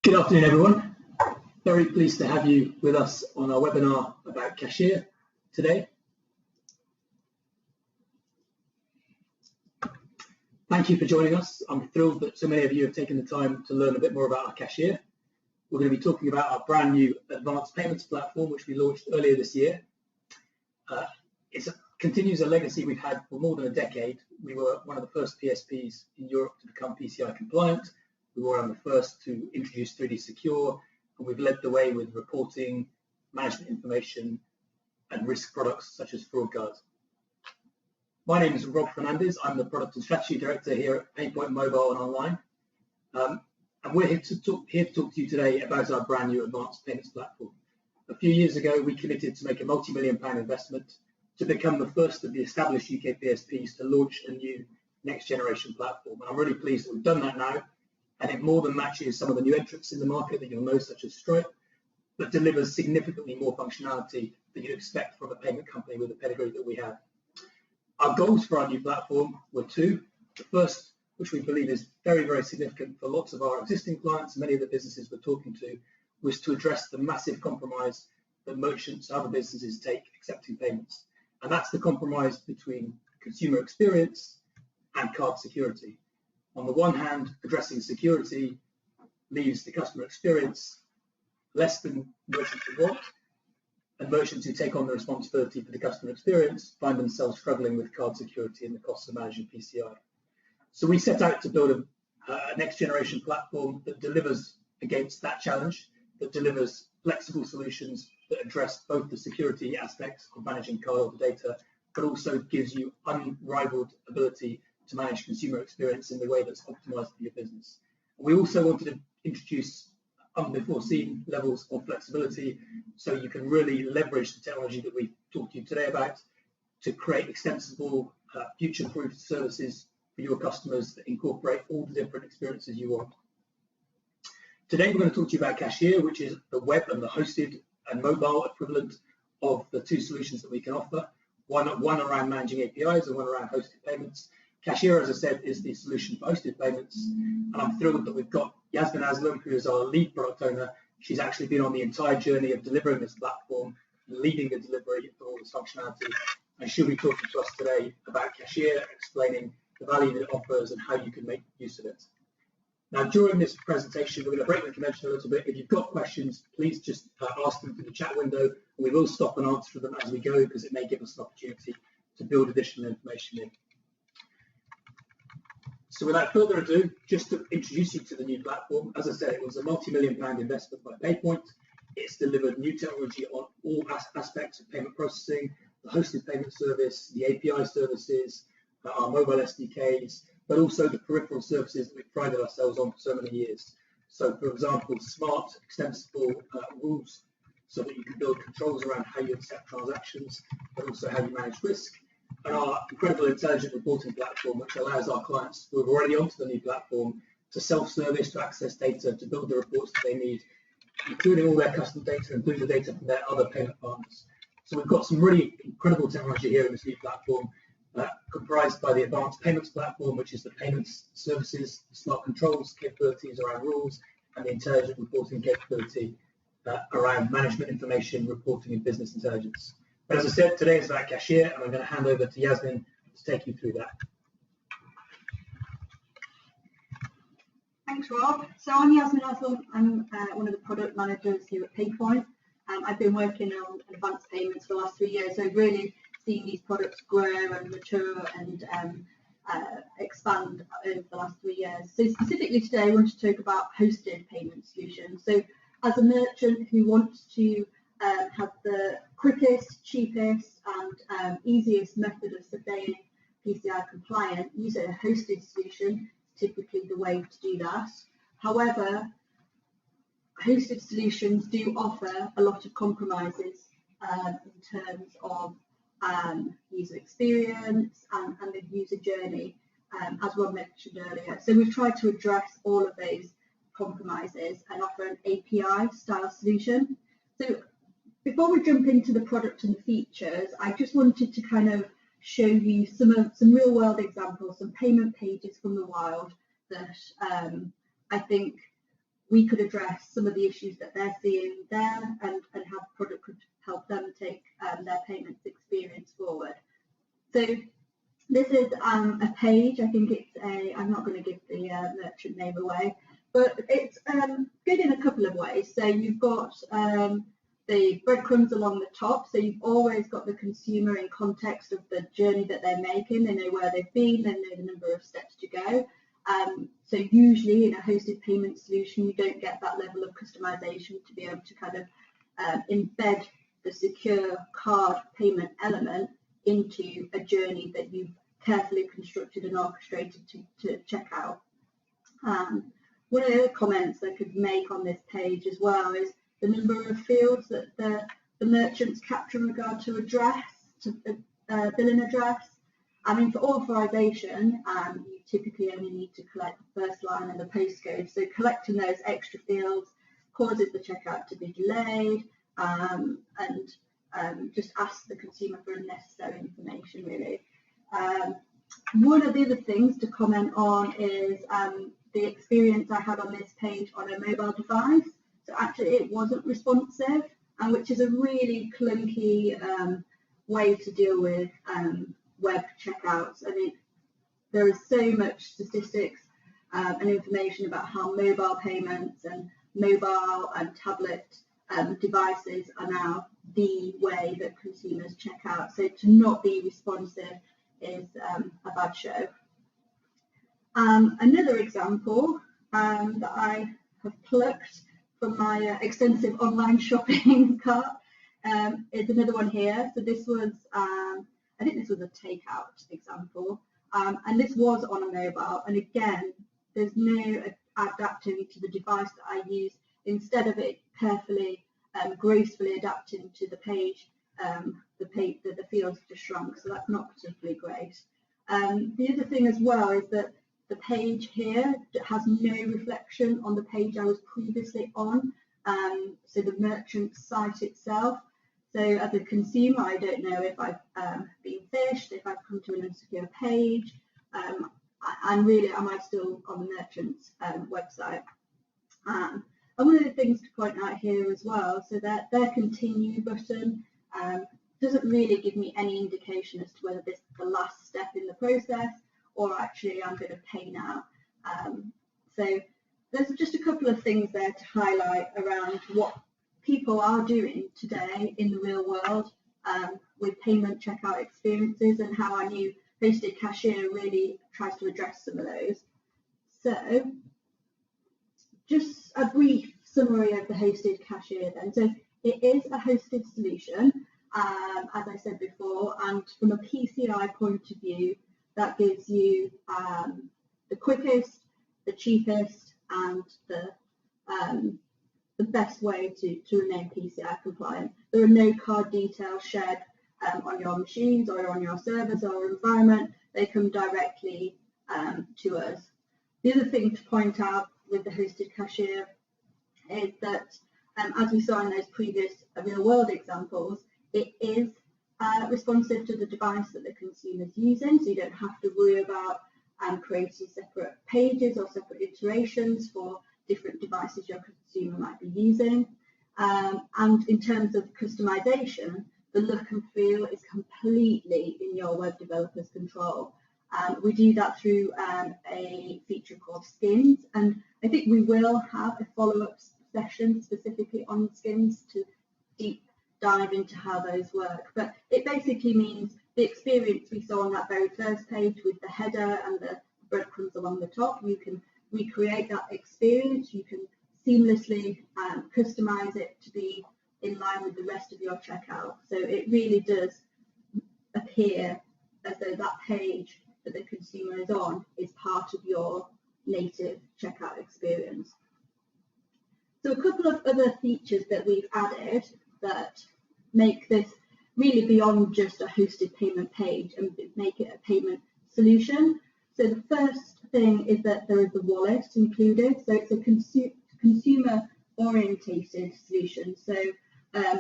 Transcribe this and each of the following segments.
Good afternoon, everyone. Very pleased to have you with us on our webinar about Cashier today. Thank you for joining us. I'm thrilled that so many of you have taken the time to learn a bit more about our Cashier. We're going to be talking about our brand new advanced payments platform, which we launched earlier this year. It continues a legacy we've had for more than a decade. We were one of the first PSPs in Europe to become PCI compliant. We were one of the first to introduce 3D Secure, and we've led the way with reporting, management information, and risk products such as fraud guards. My name is Rob Fernandez. I'm the Product and Strategy Director here at PayPoint Mobile and Online. And we're here to talk to you today about our brand new advanced payments platform. A few years ago, we committed to make a multi-million-pound investment to become the first of the established UK PSPs to launch a new next-generation platform. And I'm really pleased that we've done that now. And it more than matches some of the new entrants in the market that you'll know, such as Stripe, but delivers significantly more functionality than you'd expect from a payment company with the pedigree that we have. Our goals for our new platform were two. The first, which we believe is very, very significant for lots of our existing clients and many of the businesses we're talking to, was to address the massive compromise that merchants and other businesses take accepting payments. And that's the compromise between consumer experience and card security. On the one hand, addressing security leaves the customer experience less than merchants would want, and merchants who take on the responsibility for the customer experience find themselves struggling with card security and the costs of managing PCI. So we set out to build a next generation platform that delivers against that challenge, that delivers flexible solutions that address both the security aspects of managing card data, but also gives you unrivaled ability to manage consumer experience in the way that's optimized for your business. We also wanted to introduce unforeseen levels of flexibility so you can really leverage the technology that we talked to you today about to create extensible, future-proof services for your customers that incorporate all the different experiences you want. Today, we're going to talk to you about Cashier, which is the web and the hosted and mobile equivalent of the two solutions that we can offer, one around managing APIs and one around hosted payments. Cashier, as I said, is the solution for hosted payments, and I'm thrilled that we've got Yasmin Aslam, who is our lead product owner. She's actually been on the entire journey of delivering this platform, leading the delivery of all this functionality, and she'll be talking to us today about Cashier, explaining the value that it offers and how you can make use of it. Now, during this presentation, we're going to break the convention a little bit. If you've got questions, please just ask them through the chat window, and we will stop and answer them as we go because it may give us an opportunity to build additional information in. So without further ado, just to introduce you to the new platform, as I said, it was a multi-million-pound investment by PayPoint. It's delivered new technology on all aspects of payment processing, the hosted payment service, the API services, our mobile SDKs, but also the peripheral services that we've prided ourselves on for so many years. So, for example, smart, extensible rules so that you can build controls around how you accept transactions, but also how you manage risk. And our incredible intelligent reporting platform, which allows our clients who are already onto the new platform to self-service, to access data, to build the reports that they need, including all their custom data, including the data from their other payment partners. So we've got some really incredible technology here in this new platform, comprised by the advanced payments platform, which is the payments services, the smart controls capabilities around rules, and the intelligent reporting capability around management information, reporting, and business intelligence. But as I said, today is about Cashier, and I'm going to hand over to Yasmin to take you through that. Thanks, Rob. So I'm Yasmin Aslam. I'm one of the product managers here at PayPoint. I've been working on advanced payments for the last 3 years, so I've really seen these products grow and mature and expand over the last 3 years. So specifically today, I want to talk about hosted payment solutions. So as a merchant who wants to have the quickest, cheapest and easiest method of staying PCI compliant, using a hosted solution is typically the way to do that. However, hosted solutions do offer a lot of compromises in terms of user experience and the user journey, as Rob mentioned earlier. So we've tried to address all of those compromises and offer an API style solution. So before we jump into the product and the features, I just wanted to kind of show you some real world examples, some payment pages from the wild that I think we could address some of the issues that they're seeing there, and how the product could help them take their payments experience forward. So this is a page. I think it's I'm not going to give the merchant name away, but it's good in a couple of ways. So you've got the breadcrumbs along the top, so you've always got the consumer in context of the journey that they're making. They know where they've been, they know the number of steps to go. So usually in a hosted payment solution, you don't get that level of customization to be able to kind of embed the secure card payment element into a journey that you've carefully constructed and orchestrated to check out. One of the other comments I could make on this page as well is the number of fields that the merchants capture in regard to address, to billing address. I mean, for authorization, you typically only need to collect the first line and the postcode. So collecting those extra fields causes the checkout to be delayed, and just asks the consumer for unnecessary information, really. One of the other things to comment on is the experience I had on this page on a mobile device. So actually it wasn't responsive, which is a really clunky way to deal with web checkouts. I mean, there is so much statistics and information about how mobile payments and mobile and tablet devices are now the way that consumers check out. So to not be responsive is a bad show. Another example that I have plucked from my extensive online shopping cart is another one here. So this was, I think this was a takeout example, and this was on a mobile. And again, there's no adapting to the device that I use. Instead of it carefully, gracefully adapting to the page, the fields just shrunk. So that's not particularly great. The other thing as well is that the page here has no reflection on the page I was previously on, so the merchant site itself. So as a consumer, I don't know if I've been phished, if I've come to an insecure page, and really, am I still on the merchant's website? And one of the things to point out here as well, so that their continue button doesn't really give me any indication as to whether this is the last step in the process, or actually I'm going to pay now. So there's just a couple of things there to highlight around what people are doing today in the real world with payment checkout experiences, and how our new Hosted Cashier really tries to address some of those. So just a brief summary of the Hosted Cashier then. So it is a hosted solution, as I said before, and from a PCI point of view, that gives you the quickest, the cheapest, and the best way to remain PCI compliant. There are no card details shared on your machines or on your servers or environment. They come directly to us. The other thing to point out with the Hosted Cashier is that, as we saw in those previous real-world examples, it is responsive to the device that the consumer is using, so you don't have to worry about creating separate pages or separate iterations for different devices your consumer might be using. And in terms of customization, the look and feel is completely in your web developer's control. We do that through a feature called skins, and I think we will have a follow-up session specifically on skins to deep dive into how those work. But it basically means the experience we saw on that very first page with the header and the breadcrumbs along the top, you can recreate that experience. You can seamlessly customize it to be in line with the rest of your checkout. So it really does appear as though that page that the consumer is on is part of your native checkout experience. So a couple of other features that we've added that make this really beyond just a hosted payment page and make it a payment solution. So the first thing is that there is the wallet included. So it's a consumer orientated solution. So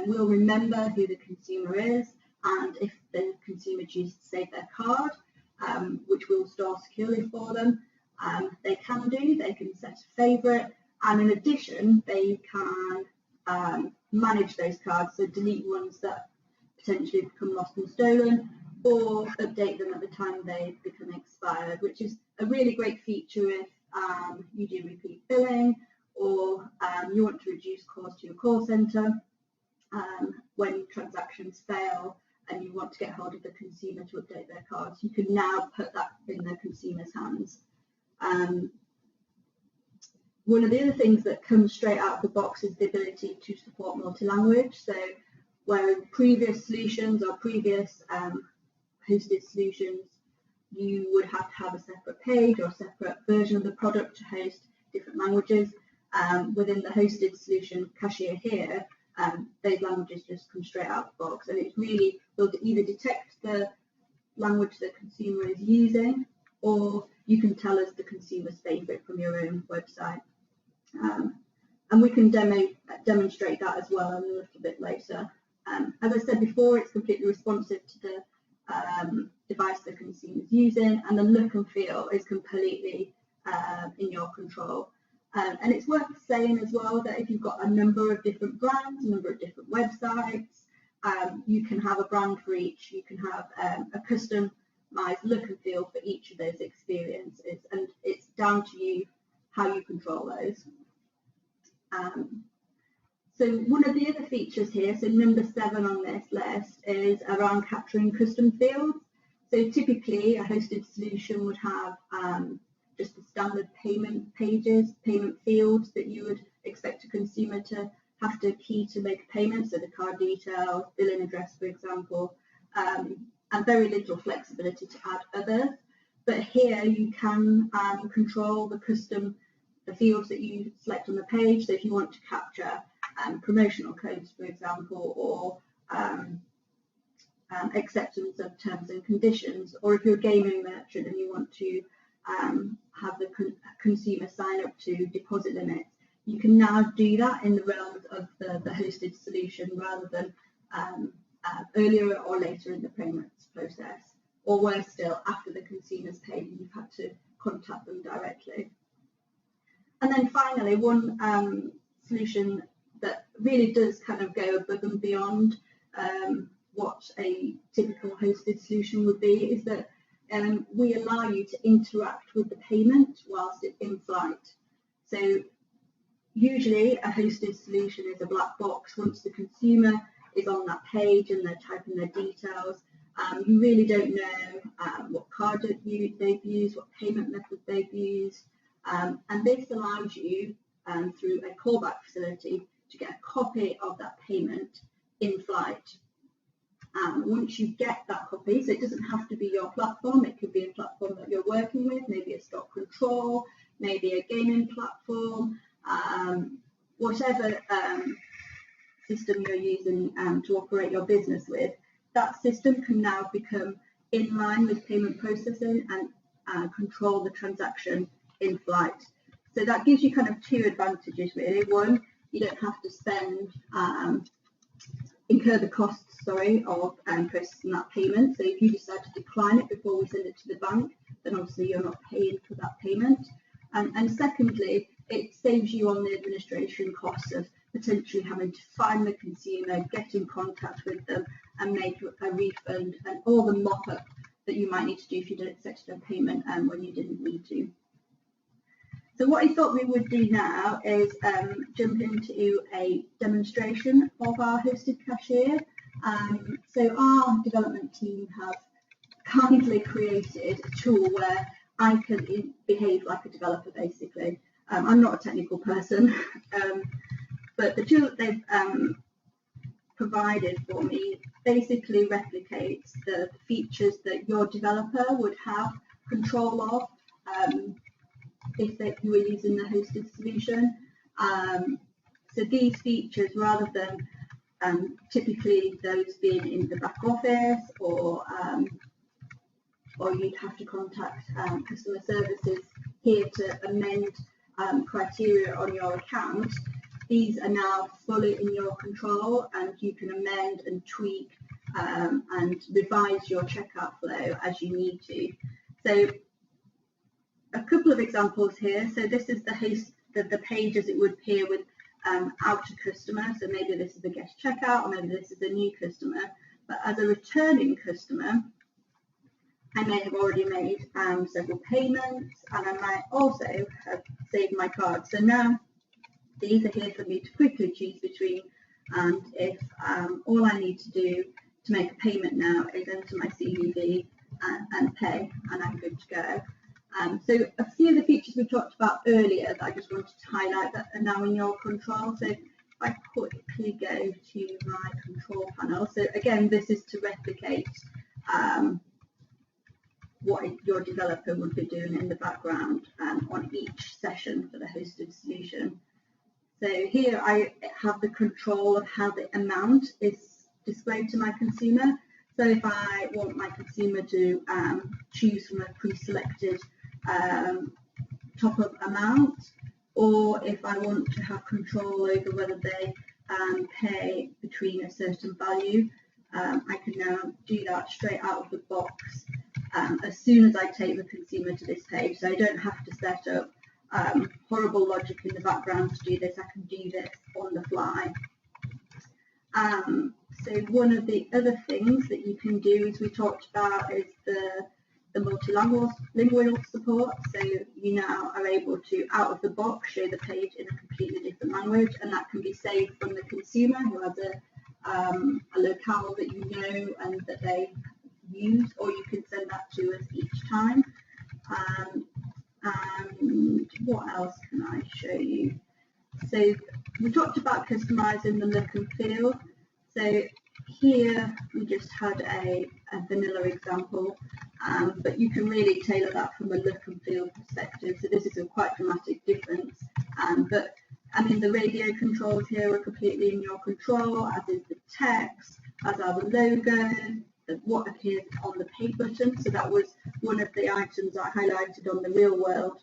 we'll remember who the consumer is, and if the consumer chooses to save their card, which we'll store securely for them, they can set a favorite, And in addition, they can manage those cards, so delete ones that potentially become lost and stolen, or update them at the time they become expired, which is a really great feature if you do repeat billing, or you want to reduce costs to your call centre when transactions fail and you want to get hold of the consumer to update their cards. You can now put that in the consumer's hands. One of the other things that comes straight out of the box is the ability to support multi-language. So where in previous solutions or previous hosted solutions, you would have to have a separate page or a separate version of the product to host different languages. Within the hosted solution Cashier here, those languages just come straight out of the box, and it's really will either detect the language the consumer is using, or you can tell us the consumer's favourite from your own website. And we can demonstrate that as well a little bit later. As I said before, it's completely responsive to the device the consumer is using, and the look and feel is completely in your control. And it's worth saying as well that if you've got a number of different brands, a number of different websites, you can have a brand for each. You can have a customized look and feel for each of those experiences, and it's down to you how you control those. So one of the other features here, so number 7 on this list, is around capturing custom fields. So typically a hosted solution would have just the standard payment pages, payment fields that you would expect a consumer to have to key to make a payment, so the card details, billing address, for example, and very little flexibility to add others. But here you can control the fields that you select on the page. So if you want to capture promotional codes, for example, or acceptance of terms and conditions, or if you're a gaming merchant and you want to have the consumer sign up to deposit limits, you can now do that in the realms of the hosted solution rather than earlier or later in the payments process, or worse still, after the consumer's paid and you've had to contact them directly. And then finally, one solution that really does kind of go above and beyond what a typical hosted solution would be is that we allow you to interact with the payment whilst it's in flight. So usually a hosted solution is a black box. Once the consumer is on that page and they're typing their details, you really don't know what card they've used, what payment method they've used, and this allows you through a callback facility to get a copy of that payment in flight. Once you get that copy, so it doesn't have to be your platform, it could be a platform that you're working with, maybe a stock control, maybe a gaming platform, whatever system you're using to operate your business with, that system can now become in line with payment processing and control the transaction in flight. So that gives you kind of 2 advantages really. One, you don't have to incur the costs, of processing that payment. So if you decide to decline it before we send it to the bank, then obviously you're not paying for that payment. And secondly, it saves you on the administration costs of potentially having to find the consumer, get in contact with them and make a refund and all the mop-up that you might need to do if you didn't accept a payment when you didn't need to. So what I thought we would do now is jump into a demonstration of our hosted cashier. So our development team have kindly created a tool where I can behave like a developer basically. I'm not a technical person, but the tool that they've provided for me basically replicates the features that your developer would have control of if you were using the hosted solution. So these features, rather than typically those being in the back office or you'd have to contact customer services here to amend criteria on your account, these are now fully in your control and you can amend and tweak and revise your checkout flow as you need to. So a couple of examples here. So this is the the page as it would appear with out a customer. So maybe this is a guest checkout, or maybe this is a new customer. But as a returning customer, I may have already made several payments, and I might also have saved my card. So now these are here for me to quickly choose between, and if all I need to do to make a payment now is enter my CVV and pay, and I'm good to go. So a few of the features we talked about earlier that I just wanted to highlight that are now in your control. So if I quickly go to my control panel, so again, this is to replicate what your developer would be doing in the background on each session for the hosted solution. So here I have the control of how the amount is displayed to my consumer. So if I want my consumer to choose from a pre-selected top-up amount, or if I want to have control over whether they pay between a certain value, I can now do that straight out of the box as soon as I take the consumer to this page. So I don't have to set up horrible logic in the background to do this. I can do this on the fly. So one of the other things that you can do, as we talked about, is the multilingual support. So you now are able to, out of the box, show the page in a completely different language, and that can be saved from the consumer who has a locale that you know and that they use, or you can send that to us each time. And what else can I show you? So we talked about customizing the look and feel. So here we just had a vanilla example, but you can really tailor that from a look and feel perspective. So this is a quite dramatic difference. But I mean, the radio controls here are completely in your control, as is the text, as are the logos, what appears on the pay button. So that was one of the items I highlighted on the real world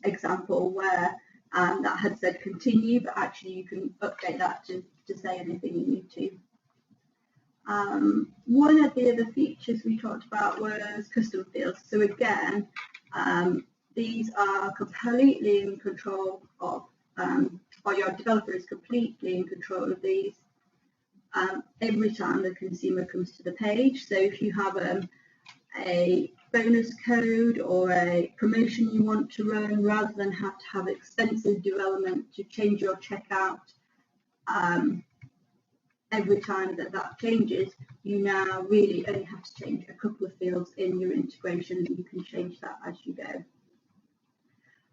example, where that had said continue, but actually you can update that to say anything you need to. One of the other features we talked about was custom fields. So again, these are completely in control of, or your developer is completely in control of these every time the consumer comes to the page. So if you have a bonus code or a promotion you want to run, rather than have to have expensive development to change your checkout every time that changes, you now really only have to change a couple of fields in your integration, and you can change that as you go.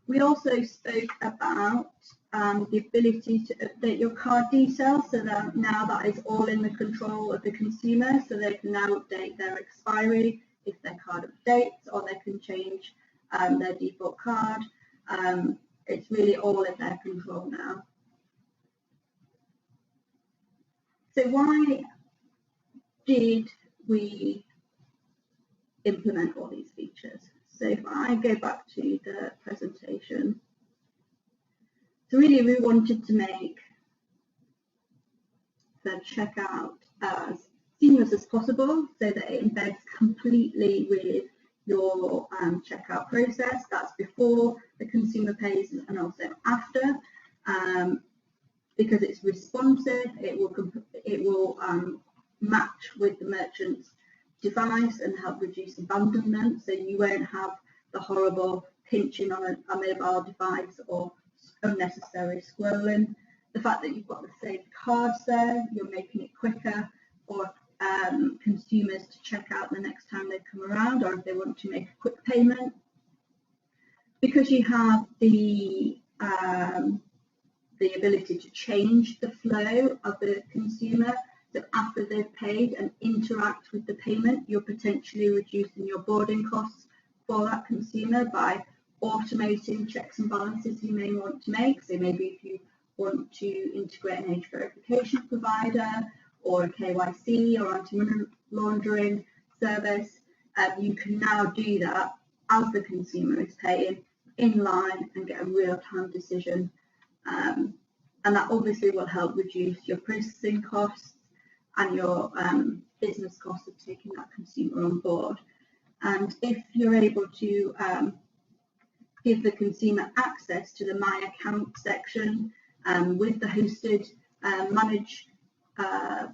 We also spoke about the ability to update your card details, so that now that is all in the control of the consumer, so they can now update their expiry if their card updates, or they can change their default card. It's really all in their control now. So why did we implement all these features? So if I go back to the presentation, so really we wanted to make the checkout as seamless as possible, so that it embeds completely with your checkout process. That's before the consumer pays and also after. Because it's responsive, it will match with the merchant's device and help reduce abandonment, so you won't have the horrible pinching on a mobile device or unnecessary scrolling. The fact that you've got the saved cards there, you're making it quicker for consumers to check out the next time they come around, or if they want to make a quick payment. Because you have the ability to change the flow of the consumer, so after they've paid and interact with the payment, you're potentially reducing your boarding costs for that consumer by automating checks and balances you may want to make. So maybe if you want to integrate an age verification provider or a KYC or anti-money laundering service, you can now do that as the consumer is paying in line and get a real-time decision. And that obviously will help reduce your processing costs and your business costs of taking that consumer on board. And if you're able to give the consumer access to the My Account section with the hosted manage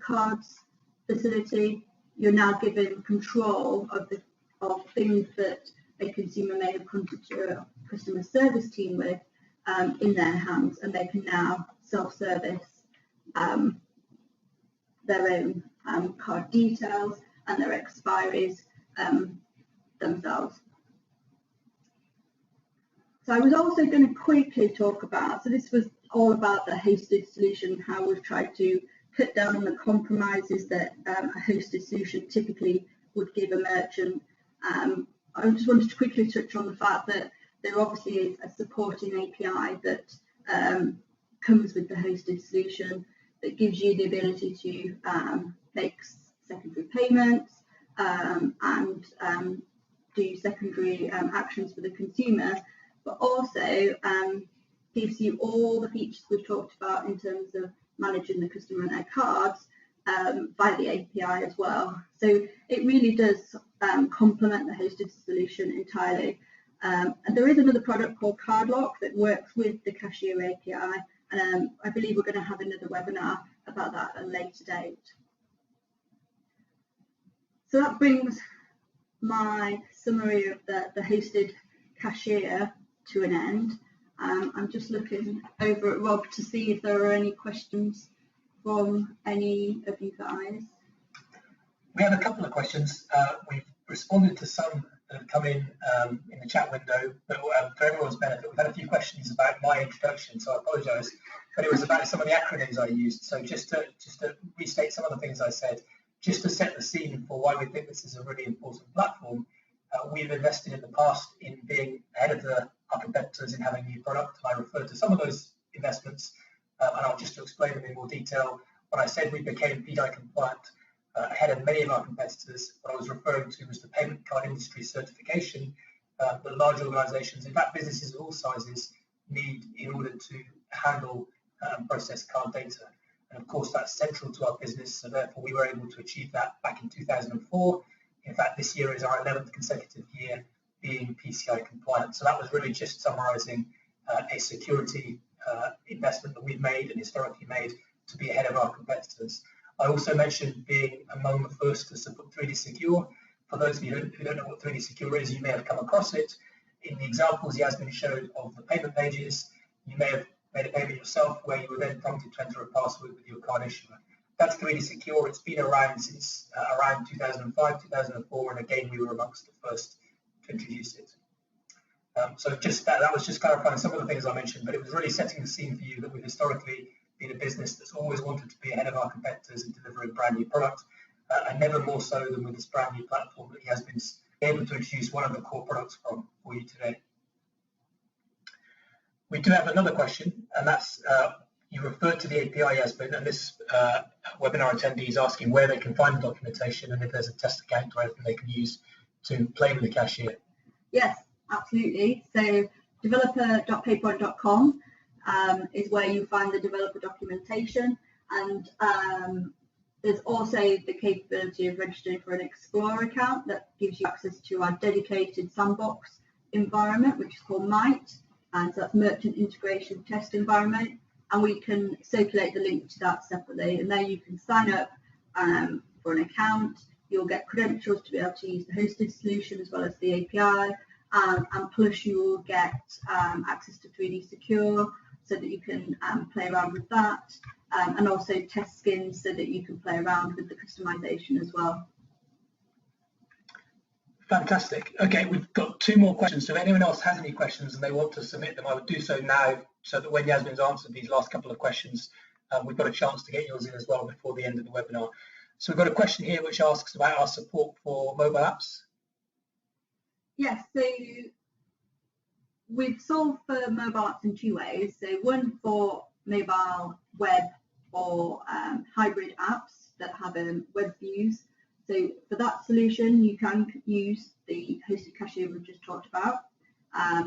cards facility. You're now given control of things that a consumer may have contacted a customer service team with in their hands, and they can now self-service their own card details and their expiries themselves. So I was also going to quickly talk about, so this was all about the hosted solution, how we've tried to cut down on the compromises that a hosted solution typically would give a merchant. I just wanted to quickly touch on the fact that there obviously is a supporting API that comes with the hosted solution that gives you the ability to make secondary payments and do secondary actions for the consumer, but also gives you all the features we've talked about in terms of managing the customer and their cards via the API as well. So it really does complement the hosted solution entirely. And there is another product called CardLock that works with the Cashier API, and I believe we're going to have another webinar about that at a later date. So that brings my summary of the hosted cashier to an end. I'm just looking over at Rob to see if there are any questions from any of you guys. We have a couple of questions. We've responded to some that have come in the chat window, but for everyone's benefit, we've had a few questions about my introduction, so I apologise, but it was about some of the acronyms I used. So just to restate some of the things I said, just to set the scene for why we think this is a really important platform. We've invested in the past in being ahead of our competitors in having new product. I referred to some of those investments, and I'll just to explain them in more detail. When I said we became PDI compliant ahead of many of our competitors, what I was referring to was the payment card industry certification that large organisations, in fact businesses of all sizes, need in order to handle and process card data. And of course that's central to our business, so therefore we were able to achieve that back in 2004. In fact, this year is our 11th consecutive year being PCI compliant. So that was really just summarising a security investment that we've made and historically made to be ahead of our competitors. I also mentioned being among the first to support 3D Secure. For those of you who don't know what 3D Secure is, you may have come across it. In the examples Yasmin showed of the payment pages, you may have made a payment yourself where you were then prompted to enter a password with your card issuer. That's 3D Secure. It's been around since around 2005, 2004, and again we were amongst the first to introduce it. So just that was just clarifying some of the things I mentioned, but it was really setting the scene for you that we've historically been a business that's always wanted to be ahead of our competitors in delivering brand new products, and never more so than with this brand new platform that he has been able to introduce one of the core products for you today. We do have another question, and that's you referred to the API, Yasmin, and this webinar attendee is asking where they can find the documentation and if there's a test account or anything they can use to play with the cashier. Yes, absolutely. So developer.paypoint.com is where you find the developer documentation, and there's also the capability of registering for an Explorer account that gives you access to our dedicated sandbox environment, which is called MITE, and so that's Merchant Integration Test Environment, and we can circulate the link to that separately, and there you can sign up for an account. You'll get credentials to be able to use the hosted solution as well as the API, and plus you will get access to 3D Secure so that you can play around with that, and also test skins so that you can play around with the customization as well. Fantastic. Okay, we've got two more questions. So if anyone else has any questions and they want to submit them, I would do so now so that when Yasmin's answered these last couple of questions, we've got a chance to get yours in as well before the end of the webinar. So we've got a question here which asks about our support for mobile apps. Yes, so we've solved for mobile apps in two ways. So one for mobile web or hybrid apps that have web views. So for that solution, you can use the hosted cashier we've just talked about,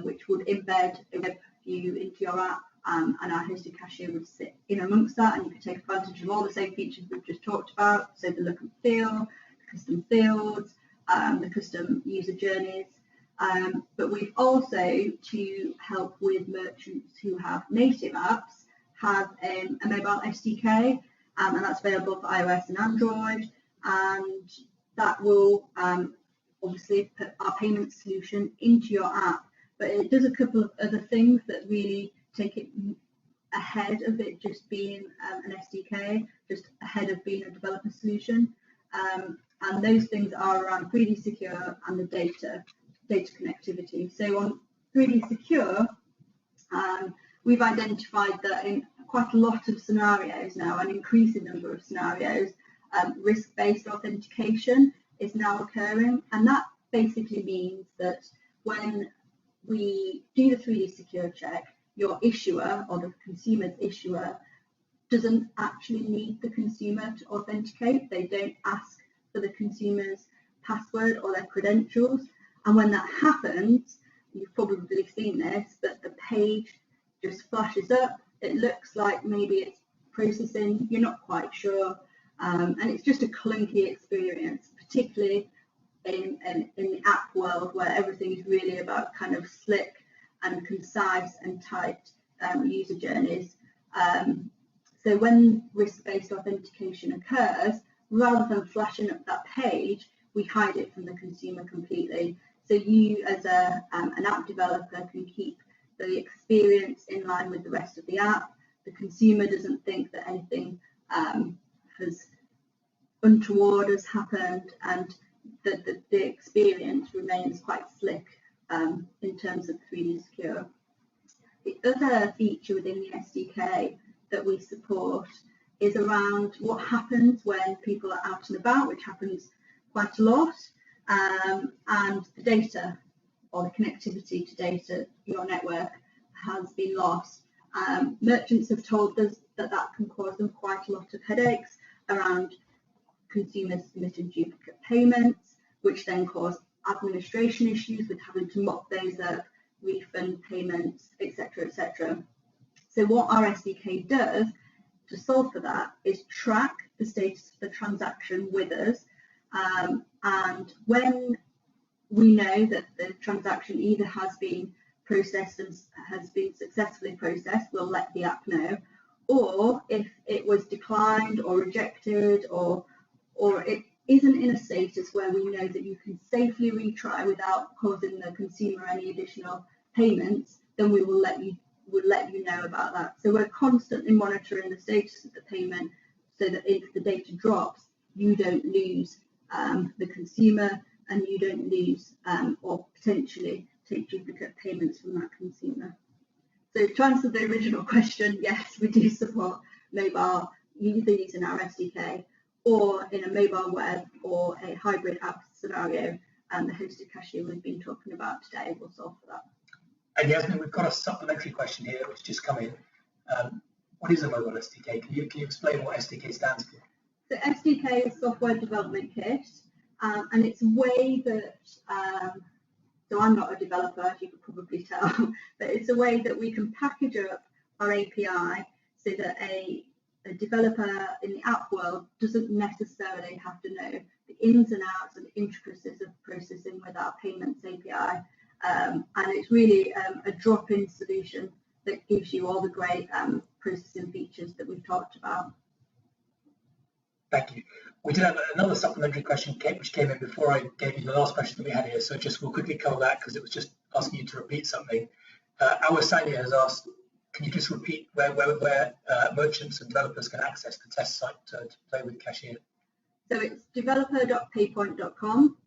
which would embed a web view into your app, and our hosted cashier would sit in amongst that, and you could take advantage of all the same features we've just talked about. So the look and feel, the custom fields, the custom user journeys. But we've also, to help with merchants who have native apps, have a mobile SDK, and that's available for iOS and Android, and that will obviously put our payment solution into your app. But it does a couple of other things that really take it ahead of it just being an SDK, just ahead of being a developer solution. And those things are around 3D Secure and the data connectivity. So on 3D Secure, we've identified that in quite a lot of scenarios now, an increasing number of scenarios, risk-based authentication is now occurring. And that basically means that when we do the 3D Secure check, your issuer or the consumer's issuer doesn't actually need the consumer to authenticate. They don't ask for the consumer's password or their credentials. And when that happens, you've probably seen this, but the page just flashes up. It looks like maybe it's processing, you're not quite sure. And it's just a clunky experience, particularly in the app world where everything is really about kind of slick and concise and tight user journeys. So when risk-based authentication occurs, rather than flashing up that page, we hide it from the consumer completely. So you as an app developer can keep the experience in line with the rest of the app. The consumer doesn't think that anything untoward has happened, and the experience remains quite slick in terms of 3D Secure. The other feature within the SDK that we support is around what happens when people are out and about, which happens quite a lot, and the data or the connectivity to data, your network, has been lost. Merchants have told us that that can cause them quite a lot of headaches around consumers submitting duplicate payments, which then cause administration issues with having to mop those up, refund payments, etc., etc. So what our SDK does to solve for that is track the status of the transaction with us, and when we know that the transaction either has been processed and has been successfully processed, we'll let the app know, or if it was declined or rejected, or it isn't in a status where we know that you can safely retry without causing the consumer any additional payments, then we will let you know about that. So we're constantly monitoring the status of the payment so that if the data drops, you don't lose the consumer, and you don't lose or potentially take duplicate payments from that consumer. So to answer the original question, yes, we do support mobile, either using our SDK or in a mobile web or a hybrid app scenario, and the hosted cashier we've been talking about today will solve for that. And Yasmin, we've got a supplementary question here which just come in. What is a mobile SDK? Can you explain what SDK stands for? So SDK is Software Development Kit, and it's a way that, so I'm not a developer, as you could probably tell, but it's a way that we can package up our API so that a developer in the app world doesn't necessarily have to know the ins and outs and intricacies of processing with our payments API. And it's really a drop-in solution that gives you all the great processing features that we've talked about. Thank you. We did have another supplementary question which came in before I gave you the last question that we had here, so we'll quickly cover that because it was just asking you to repeat something. Our Sanya has asked, can you just repeat where merchants and developers can access the test site to play with Cashier? So it's developer.paypoint.com,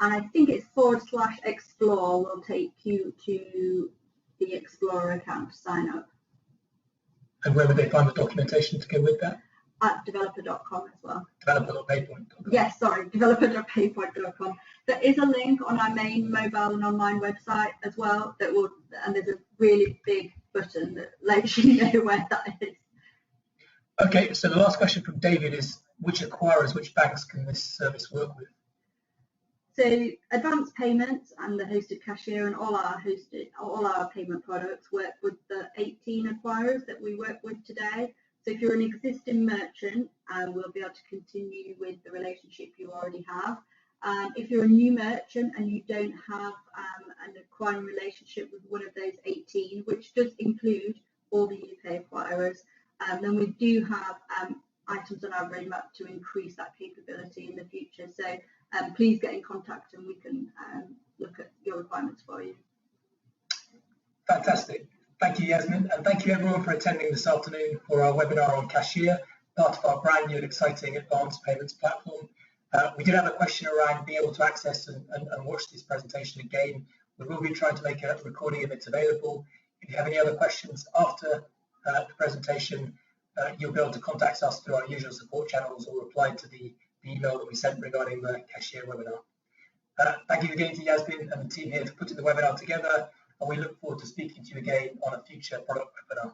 and I think it's /explore will take you to the Explorer account to sign up. And where would they find the documentation to go with that? At developer.com as well. Developer.paypoint.com. Yes, sorry, developer.paypoint.com. There is a link on our main mobile and online website as well and there's a really big button that lets you know where that is. Okay, so the last question from David is, which acquirers, which banks can this service work with? So advanced payments and the hosted cashier and all our payment products work with the 18 acquirers that we work with today. So if you're an existing merchant, we'll be able to continue with the relationship you already have. If you're a new merchant and you don't have an acquiring relationship with one of those 18, which does include all the UK acquirers, then we do have items on our roadmap to increase that capability in the future. So please get in contact and we can look at your requirements for you. Fantastic. Thank you, Yasmin, and thank you everyone for attending this afternoon for our webinar on Cashier, part of our brand new and exciting advanced payments platform. We did have a question around being able to access and watch this presentation again. We will be trying to make a recording if it's available. If you have any other questions after the presentation, you'll be able to contact us through our usual support channels or reply to the email that we sent regarding the Cashier webinar. Thank you again to Yasmin and the team here for putting the webinar together, and we look forward to speaking to you again on a future product webinar.